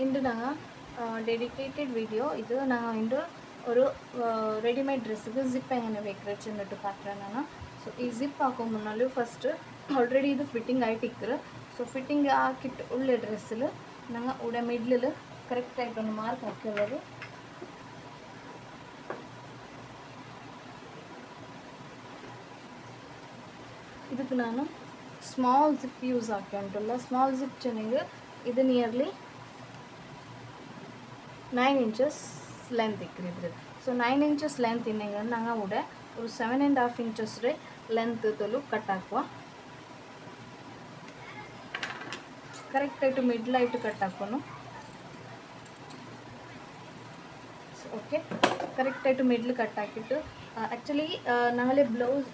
இன்று நாங்கள் dedicated video இது நாங்கள் இன்று ஒரு ரெடிமேட் ட்ரெஸ்ஸுக்கு ஜிப் எங்கே வைக்கிறச்சுன்னுட்டு பார்க்குறேன் நான். ஸோ ಈ ಜಿಪ್ ಹಾಕೋ ಮುನ್ನಲ್ಲೂ ಫಸ್ಟ್ ಆಲ್ರೆಡಿ ಇದು ಫಿಟ್ಟಿಂಗ್ ಆಯ್ತಿಕ್ಕರು. ಸೊ ಫಿಟ್ಟಿಂಗ್ ಹಾಕಿಟ್ಟು ಉಳ್ಳೆ ಡ್ರೆಸ್ಸಲ್ಲಿ ನಂಗೆ ಉಡ ಮಿಡ್ಲಲ್ಲಿ ಕರೆಕ್ಟಾಗಿ ಒಂದು ಮಾರ್ಕ್ ಹಾಕಿರೋದು. ಇದಕ್ಕೆ ನಾನು ಸ್ಮಾಲ್ ಜಿಪ್ ಯೂಸ್ ಹಾಕಿ ಉಂಟಲ್ಲ, ಸ್ಮಾಲ್ ಜಿಪ್ ಚೆನ್ನಾಗಿ ಇದು ನಿಯರ್ಲಿ 9 inches ಲೆಂತ್ ಇಕ್ಕಿದ್ರು. ಸೊ 9 inches ಲೆಂತ್ ಇನ್ನಂಗೆ ನಂಗೆ ಉಡೆ ஒரு 7.5 inches ಲೆಂತ್ ತೊಲು ಕಟ್ ಹಾಕುವ. ಕರೆಕ್ಟಾಯಿಟ್ಟು ಮಿಡ್ಲ್ ಆಯಿಟ್ಟು ಕಟ್ ಹಾಕೋನು. ಓಕೆ, ಕರೆಕ್ಟಾಯಿಟ್ಟು ಮಿಡ್ಲ್ ಕಟ್ ಹಾಕಿಟ್ಟು ಆ್ಯಕ್ಚುಲಿ ನಂಗಲೇ ಬ್ಲೌಸ್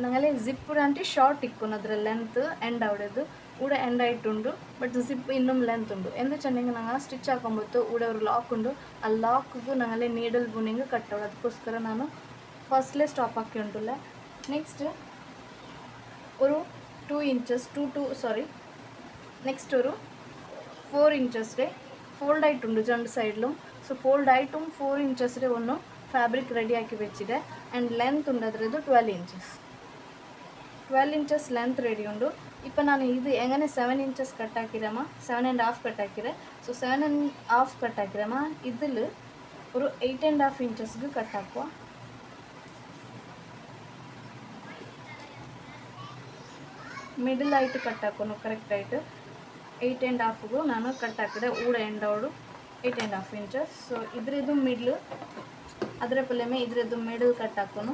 ನಂಗಲೇ ಜಿಪ್ అంటే షార్ట్ ఇక్కును ಅದರ ಲೆಂತ್ ಎಂಡ್ ಆವಡದು ಊಡ ಎಂಡ್ ಆಯ್ತುಂಡು. ಬಟ್ ಜಿಪ್ ಇನ್ನೂ ಲೆಂತ್ ಉಂಡು. ಎಂದು ಚೆಂದಂಗೆ ನಂಗೆ ಸ್ಟಿಚ್ ಹಾಕೊಂಬತ್ತು ಊಡ ஒரு ಲಾಕ್ ಉಂಡು. ಆ ಲಾಕ್ಗೂ ನಂಗಲೇ ನೀಡಲ್ ಬುನಿಂಗ್ ಕಟ್ಟೋದು. ಅದಕ್ಕೋಸ್ಕರ ನಾನು ಫಸ್ಟ್ಲೇ ಸ್ಟಾಪ್ ಹಾಕಿ ಉಂಟುಲ್ಲ. ನೆಕ್ಸ್ಟ್ ഒരു 2 inches ನೆಕ್ಸ್ಟ್ ഒരു 4 inches ಫೋಲ್ಡ್ ಆಯ್ತುಂಡು ಜಂಡು ಸೈಡ್ಲು. ಸೊ ಫೋಲ್ಡ್ ಆಯ್ತು 4 inches ಒಂದು ಫ್ಯಾಬ್ರಿಕ್ ರೆಡಿ ಹಾಕಿ ಬೆಚ್ಚಿದೆ. ಆ್ಯಂಡ್ ಲೆಂತ್ ಉಂಡು ಅದರದ್ದು 12 inches. 12 inches ಲೆಂತ್ ರೆಡಿ ಉಂಡು. ಇಪ್ಪ ನಾನು ಇದು ಹೆಂಗನೆ 7 inches ಕಟ್ ಹಾಕಿರಮ್ಮ, 7.5 ಕಟ್ ಹಾಕಿರೆ. ಸೊ 7.5 ಕಟ್ ಹಾಕಿರಮ್ಮ ಇದ್ರಲ್ಲಿ ഒരു 8.5 inchesಗೆ ಕಟ್ ಹಾಕುವ. ಮಿಡಲ್ ಆಯಿತು ಕಟ್ ಹಾಕೋನು ಕರೆಕ್ಟಾಯಿಟ್ಟು 8.5ಗೂ ನಾನು ಕಟ್ ಹಾಕಿದೆ. ಊಡ ಎಂಡೋಡು 8.5 inches. ಸೊ ಇದ್ರದ್ದು ಮಿಡ್ಲು ಅದರ ಪಲ್ಯಮೇ ಇದ್ರದ್ದು ಮಿಡಲ್ ಕಟ್ ಹಾಕೋನು.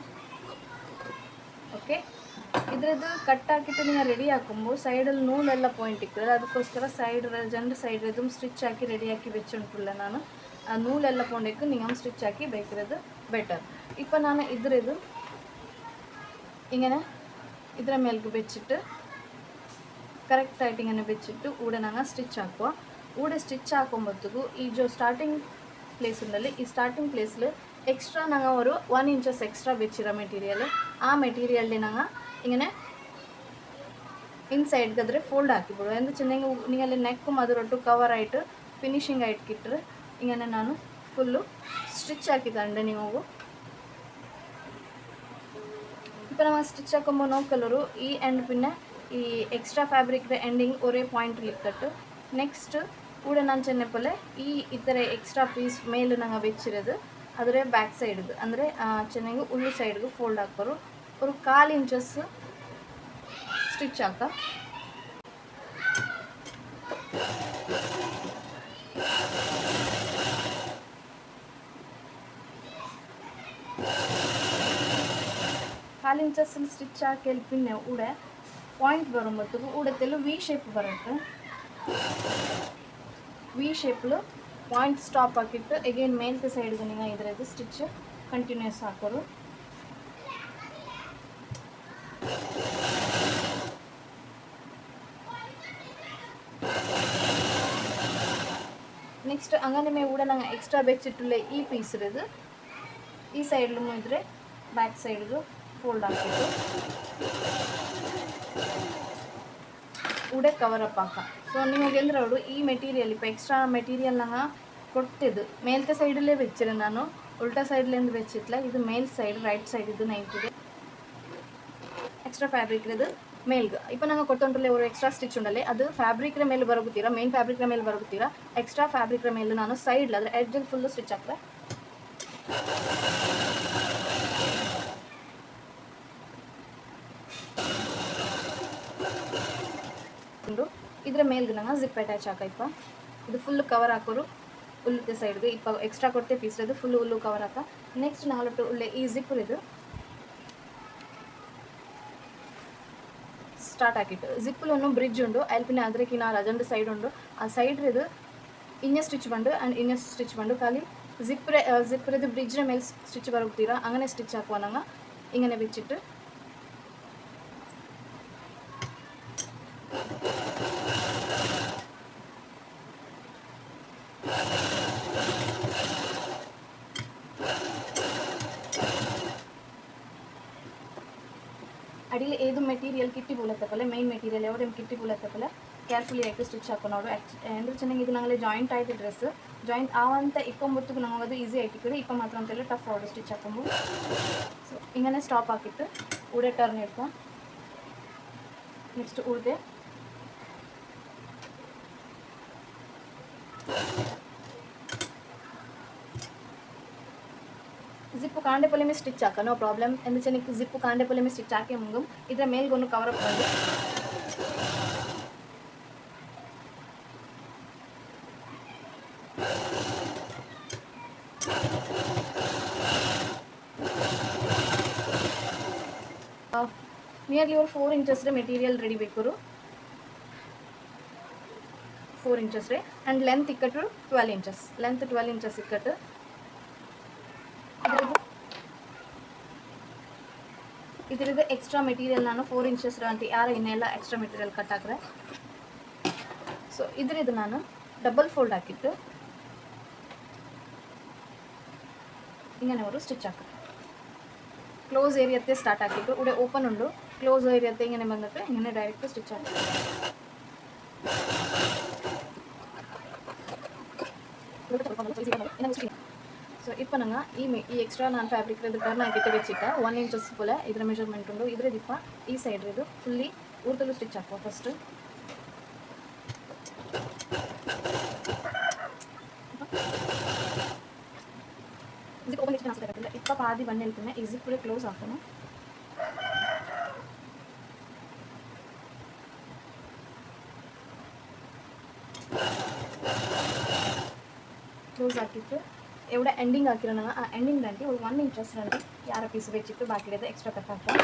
ಓಕೆ, ಇದ್ರದ್ದು ಕಟ್ ಹಾಕಿಟ್ಟು ನೀವು ರೆಡಿ ಹಾಕೊಂಬು ಸೈಡಲ್ಲಿ ನೂಲೆಲ್ಲ ಪಾಯಿಂಟ್ ಇಕ್ಕಲ್ಲ. ಅದಕ್ಕೋಸ್ಕರ ಸೈಡ್ ಜಂಡು ಸೈಡ್ ಇದು ಸ್ಟಿಚ್ ಹಾಕಿ ರೆಡಿ ಹಾಕಿ ಬೆಚ್ಚುಂಟುಲ್ಲ ನಾನು. ಆ ನೂಲೆಲ್ಲ ಪಾಯಿಂಟ್ ನೀವು ಸ್ಟಿಚ್ ಹಾಕಿ ಬೇಕಿರೋದು ಬೆಟರ್. ಇಪ್ಪ ನಾನು ಇದ್ರದ್ದು ಹಿಂಗನೆ ಇದರ ಮೇಲ್ಗೆ ಬೆಚ್ಚಿಟ್ಟು ಕರೆಕ್ಟಾಯಿಟ್ಟು ಹಿಂಗನೆ ಬೆಚ್ಚಿಟ್ಟು ಊಡ ನಂಗೆ ಸ್ಟಿಚ್ ಹಾಕುವ. ಊಡ ಸ್ಟಿಚ್ ಹಾಕೊಂಬತ್ತಿಗೂ ಈ ಜೋ ಸ್ಟಾರ್ಟಿಂಗ್ ಪ್ಲೇಸ್ ಉಂಡಲ್ಲಿ ಈ ಸ್ಟಾರ್ಟಿಂಗ್ ಪ್ಲೇಸ್ಲು ಎಕ್ಸ್ಟ್ರಾ ನಂಗೆ ಅವರು 1 inches ಎಕ್ಸ್ಟ್ರಾ ಬೆಚ್ಚಿರೋ ಮೆಟೀರಿಯಲ್. ಆ ಮೆಟೀರಿಯಲ್ಗೆ ನಂಗೆ ಹಿಂಗನೆ ಇನ್ಸೈಡ್ಗಾದ್ರೆ ಫೋಲ್ಡ್ ಹಾಕಿಬಿಡು. ಎಂದು ಚೆನ್ನಾಗಿ ನೀಗಲ್ಲಿ ನೆಕ್ ಮದುರೊಟ್ಟು ಕವರ್ ಆಯಿತು ಫಿನಿಶಿಂಗ್ ಆಯ್ತು ಕಿಟ್ರೆ ಹಿಂಗನೆ ನಾನು ಫುಲ್ಲು ಸ್ಟಿಚ್ ಹಾಕಿದಂಡೆ ನೀವು. இப்போ நம்ம ஸ்டிச் ஆக்கும்போது நோக்கலரு ಈ ಎಂಡ್ ಪಿನ್ನೆ ಈ ಎಕ್ಸ್ಟ್ರಾ ಫ್ಯಾಬ್ರಿಕ್ ಎಂಡಿಂಗ್ ಒರೇ ಪಾಯಿಂಟ್ ಇಕ್ಕಟ್ಟು. ನೆಕ್ಸ್ಟ್ ಕೂಡ ನಾನು ಚೆನ್ನಪ್ಪಲೆ ಈ ಥರ ಎಕ್ಸ್ಟ್ರಾ ಪೀಸ್ ಮೇಲೆ ನಂಗೆ ಬೆಚ್ಚಿರೋದು ಅದರ ಬ್ಯಾಕ್ ಸೈಡ್ದು ಅಂದರೆ ಚೆನ್ನಾಗಿ ಉಳ್ಳು ಸೈಡ್ಗೂ ಫೋಲ್ಡ್ ಹಾಕೋರು. ஒரு 1/4 inches ಸ್ಟಿಚ್ ಹಾಕ. ಕಾಲು ಇಂಚಸ್ಸಲ್ಲಿ ಸ್ಟಿಚ್ ಹಾಕಿ ಪಿನ್ನೆ ಉಡೆ ಪಾಯಿಂಟ್ ಬರುಂಬತ್ತು ಉಡತೆಲ್ಲ ವಿ ಶೇಪ್ ಬರುತ್ತೆ. ವಿ ಶೇಪ್ಲು ಪಾಯಿಂಟ್ ಸ್ಟಾಪ್ ಹಾಕಿಟ್ಟು ಎಗೇನ್ ಮೇಲ್ತೆ ಸೈಡ್ಗೆ ನೀವು ಇದರದ್ದು ಸ್ಟಿಚ್ ಕಂಟಿನ್ಯೂಸ್ ಹಾಕೋರು. ನೆಕ್ಸ್ಟ್ ಹಂಗನೆ ಮೇ ಊಡ ನಂಗೆ ಎಕ್ಸ್ಟ್ರಾ ಬೆಚ್ಚಿಟ್ಟುಲೆ ಈ ಪೀಸ್ ಇರೋದು ಈ ಸೈಡ್ಲು ಇದ್ರೆ ಬ್ಯಾಕ್ ಸೈಡ್ಗೂ ಫೋಲ್ಡ್ ಹಾಕಿಟ್ಟು ಉಡೆ ಕವರ್ ಅಪ್ ಹಾಕ. ಸೊ ನಿಮಗೆ ಅಂದ್ರೆ ಅವಳು ಈ ಮೆಟೀರಿಯಲ್ ಇಪ್ಪ ಎಕ್ಸ್ಟ್ರಾ ಮೆಟೀರಿಯಲ್ ನಂಗೆ ಕೊಟ್ಟಿದ್ದು ಮೇಲ್ತೆ ಸೈಡಲ್ಲೇ ಬೆಚ್ಚಿರೆ ನಾನು ಉಲ್ಟಾ ಸೈಡ್ಲಿಂದ ಬೆಚ್ಚಿಟ್ಲ. ಇದು ಮೇಲ್ ಸೈಡ್ ರೈಟ್ ಸೈಡ್ ಇದು ನೈಟಿಗೆ ಎಕ್ಸ್ಟ್ರಾ ಫ್ಯಾಬ್ರಿಕ್ ಇದು ಮೇಲ್ಗೆ ಇಪ್ಪ ನಂಗೆ ಕೊಟ್ಟೊಂಡ್ರಲ್ಲೇ ಅವರು ಎಕ್ಸ್ಟ್ರಾ ಸ್ಟಿಚ್ ಉಂಡಲ್ಲೇ ಅದು ಫ್ಯಾಬ್ರಿಕ್ರ ಮೇಲೆ ಬರಗುತ್ತೀರಾ, ಮೇನ್ ಫ್ಯಾಬ್ರಿಕ್ರ ಮೇಲೆ ಬರಗುತ್ತೀರಾ. ಎಕ್ಸ್ಟ್ರಾ ಫ್ಯಾಬ್ರಿಕ್ರ ಮೇಲೆ ನಾನು ಸೈಡ್ ಅದರ ಎಡ್ಜಲ್ಲಿ ಫುಲ್ಲು ಸ್ಟಿಚ್ ಹಾಕ್ರೆ. ಇದರ ಮೇಲ್ಗೆ ನಂಗೆ ಜಿಪ್ ಅಟ್ಯಾಚ್ ಹಾಕೈಪ. ಇದು ಫುಲ್ಲು ಕವರ್ ಹಾಕೋರು ಉಲ್ಲುತ್ತೆ ಸೈಡ್ಗೆ ಇಪ್ಪ ಎಕ್ಸ್ಟ್ರಾ ಕೊಡ್ತೆ ಪೀಸ್ ಇದು ಫುಲ್ಲು ಹುಲ್ಲು ಕವರ್ ಹಾಕ. ನೆಕ್ಸ್ಟ್ ನಾಲ್ಕು ಉಳ್ಳೆ ಈ ಜಿಪ್ ಇದು ಸ್ಟಾರ್ಟ್ ಹಾಕಿಟ್ಟು ಜಿಪ್ಪಲ್ಲಿ ಒಂದು ಬ್ರಿಡ್ಜ್ ಉಂಡು ಅಲ್ಪಿನ ಅದಕ್ಕೆ ನಾನು ಅಜೆಂಡ್ ಸೈಡ್ ಉಂಡು. ಆ ಸೈಡ್ ಇದು ಇನ್ನೆ ಸ್ಟಿಚ್ ಬಂಡು ಆ್ಯಂಡ್ ಇನ್ನೆ ಸ್ಟಿಚ್ ಬಂಡು ಖಾಲಿ ಜಿಪ್ರದು ಬ್ರಿಡ್ಜ್ನ ಮೇಲೆ ಸ್ಟಿಚ್ ಬರೋಗ್ತೀರಾ ಹಂಗನೆ ಸ್ಟಿಚ್ ಹಾಕುವ ನಂಗೆ ಹಿಂಗನೆ ಬೆಚ್ಚಿಟ್ಟು ಅಡಿಲಿ ಏದು ಮೆಟೀರಿಯಲ್ ಕಿಟ್ಟಿ ಬೂಲತ್ತಪ್ಪಲೆ ಮೇನ್ ಮೆಟೀರಿಯಲ್ ಯಾವ್ದು ಕಿಟ್ಟಿ ಬೂಲತ್ತಪ್ಪಲೆ ಕೇರ್ಫುಲಿ ಆಯಿತು ಸ್ಟಿಚ್ ಹಾಕೋನೋಡು ಎಂದ್ರೆ ಚೆನ್ನಾಗಿ ಇದು ನಂಗೆ ಜಾಯಿಂಟ್ ಆಯಿತು ಡ್ರೆಸ್ ಜಾಯಿಂಟ್ ಆವಂತ ಇಕ್ಕೊಂಬತ್ತಕ್ಕೆ ನಂಗೆ ಅದು ಈಸಿ ಆಯ್ತು ಕಡೆ ಇಪ್ಪ ಮಾತ್ರ ಅಂತೆಲ್ಲ ಟಫ್ ಆಡು ಸ್ಟಿಚ್ ಹಾಕೊಂಡು ಸೊ ಹಿಂಗನೇ ಸ್ಟಾಪ್ ಹಾಕಿತ್ತು ಉಡೆ ಟರ್ನ್ ಇಡ್ಕೊ ನೆಕ್ಸ್ಟ್ ಉಳಿದೆ ಜಿಪ್ಪು ಕಾಂಡೆ ಪಲ್ಲೆ ಮೇಲೆ ಸ್ಟಿಚ್ ಹಾಕ ನೋ ಪ್ರಾಬ್ಲಮ್ ಎಂದು ಚೆನ್ನಾಗಿ ಜಿಪ್ಪು ಕಾಂಡೆ ಪಲ್ಲೆ ಮೇಲೆ ಸ್ಟಿಚ್ ಹಾಕಿ ಮುಂಗು ಇದರ ಮೇಲ್ಗೊಂದು ಕವರ್ ಅಪ್ ಬಂದು ನಿಯರ್ಲಿ ಒಂದು 4 ಇಂಚಸ್ ಮೆಟೀರಿಯಲ್ ರೆಡಿ ಬೇಕು 4 ಇಂಚಸ್ ರೇ ಆ್ಯಂಡ್ ಲೆಂತ್ ಇಕ್ಕಟ್ಟು 12 ಇಂಚಸ್ ಲೆಂತ್ 12 ಇಂಚಸ್ ಇಕ್ಕಟ್ಟು ಇದರದ್ದು ಎಕ್ಸ್ಟ್ರಾ ಮೆಟೀರಿಯಲ್ ನಾನು 4 ಇಂಚಸ್ ಅಂತ ಯಾರು ಇನ್ನೆಲ್ಲ ಎಕ್ಸ್ಟ್ರಾ ಮೆಟೀರಿಯಲ್ ಕಟ್ ಹಾಕ್ರೆ ಸೊ ಇದರದ್ದು ನಾನು ಡಬಲ್ ಫೋಲ್ಡ್ ಹಾಕಿಟ್ಟು ಹಿಂಗನೆ ಅವರು ಸ್ಟಿಚ್ ಹಾಕ್ತಾರೆ ಕ್ಲೋಸ್ ಏರಿಯತ್ತೆ ಸ್ಟಾರ್ಟ್ ಹಾಕಿಟ್ಟು ಉಡೆ ಓಪನ್ ಉಂಡು ಕ್ಲೋಸ್ ಏರಿಯತ್ತೆ ಹಿಂಗನೆ ಬಂದಕ್ಕೆ ಹಿಂಗನೆ ಡೈರೆಕ್ಟ್ ಸ್ಟಿಚ್ ಹಾಕ್ತಾರೆ ಸೊ ಇಪ್ಪ ನಂಗೆ ಈ ಎಕ್ಸ್ಟ್ರಾ ನಾನು ಫ್ಯಾಬ್ರಿಕ್ ಟರ್ನ್ ಹಾಕಿಟ್ಟು ಬೆಚ್ಚಿಟ್ಟ 1 ಇಂಚಸ್ ಪೋಲೆ ಇದರ ಮೆಜರ್ಮೆಂಟ್ ಉಂಡು ಇದ್ರದ್ದು ಇಪ್ಪ ಈ ಸೈಡ್ ಇದು ಫುಲ್ಲಿ ಊರ್ತಲು ಸ್ಟಿಚ್ ಹಾಕುವ ಫಸ್ಟ್ ಜಿಪ್ ಓಪನ್ ಇಷ್ಟು ಹಾಕಿಲ್ಲ ಇಪ್ಪ ಪಾದಿ ಬಂದು ಹೇಳ್ತೀನಿ ಈ ಜಿಪ್ ಕೂಡ ಕ್ಲೋಸ್ ಹಾಕೋಣ ಕ್ಲೋಸ್ ಹಾಕಿತ್ತು ಎവിടെ ಎಂಡಿಂಗ್ ಹಾಕಿರೋ ನಂಗೆ ಆ ಎಂಡಿಂಗ್ ರಂಟಿ ಒಂದು 1 ಇಂಚಸ್ ರಂಟಿ ಯಾರ ಪೀಸ್ ಬೆಚ್ಚಿಟ್ಟು ಬಾಕಿ ಇಡೋದು ಎಕ್ಸ್ಟ್ರಾ ಕಟ್ ಹಾಕ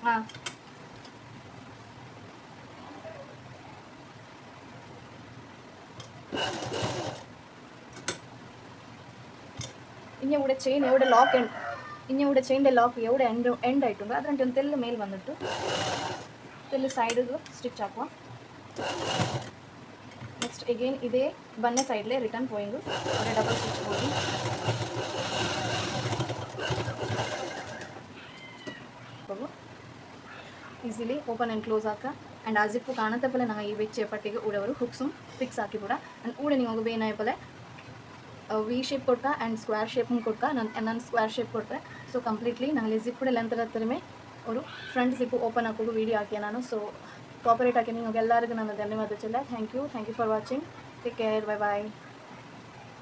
ಹಾಂ ഇനി ഇവിടെ ചെയിൻ എവിടെ ലോക്ക് ഇനി ഇവിടെ ചെയിൻ്റെ ലോക്ക് എവിടെ എൻഡ് ആയിട്ടുണ്ട് അതിൻ്റെ ಒಂದು ತೆಲ್ಲು ಮೇಲೆ ಬಂದಿಟ್ಟು ತೆಲ್ಲು ಸೈಡಿಗೆ ಸ್ಟಿಚ್ ಹಾಕುವ ನೆಕ್ಸ್ಟ್ ಅಗೇನ್ ಇದೇ ಬನ್ನೆ ಸೈಡ್ಲೇ ರಿಟರ್ನ್ ಪೋಯಿಂಗು ಅದೇ ಡಬಲ್ ಸ್ಟಿಚ್ ಹೋಗಿ ಈಸಿಲಿ ಓಪನ್ ಆ್ಯಂಡ್ ಕ್ಲೋಸ್ ಹಾಕ ಆ್ಯಂಡ್ ಆ ಜಿಪ್ಪು ಕಾಣತ್ತೆ ಪಲೆ ನಂಗೆ ಈ ಬೆಚ್ಚೆ ಪಟ್ಟಿಗೆ ಉಡವರು ಹುಕ್ಸು ಫಿಕ್ಸ್ ಹಾಕಿ ಬಿಡ ಆ್ಯಂಡ್ ಊಡೆ ನೀವು ಬೇನಾಯಪಲೆ ವಿ ಶೇಪ್ ಕೊಟ್ಟ ಆ್ಯಂಡ್ ಸ್ಕ್ವೇರ್ ಶೇಪ್ ಕೊಟ್ಟ ನಾನು ಸ್ಕ್ವೇರ್ ಶೇಪ್ ಕೊಟ್ಟರೆ ಸೊ ಕಂಪ್ಲೀಟ್ಲಿ ನಂಗೆ ಜಿಪ್ ಕೂಡ ಲೆಂತ್ ಹತ್ತಿರಮೇ ಅವರು ಫ್ರಂಟ್ ಜಿಪ್ಪು ಓಪನ್ ಹಾಕೋದು ವೀಡಿಯೋ ಹಾಕಿ ನಾನು ಸೊ ಕೋಪರೇಟ್ ಹಾಕಿ ನಿಮಗೆ ಎಲ್ಲರಿಗೂ ನಾನು ಧನ್ಯವಾದ ಚೆಲ್ಲ thank you for watching take care bye bye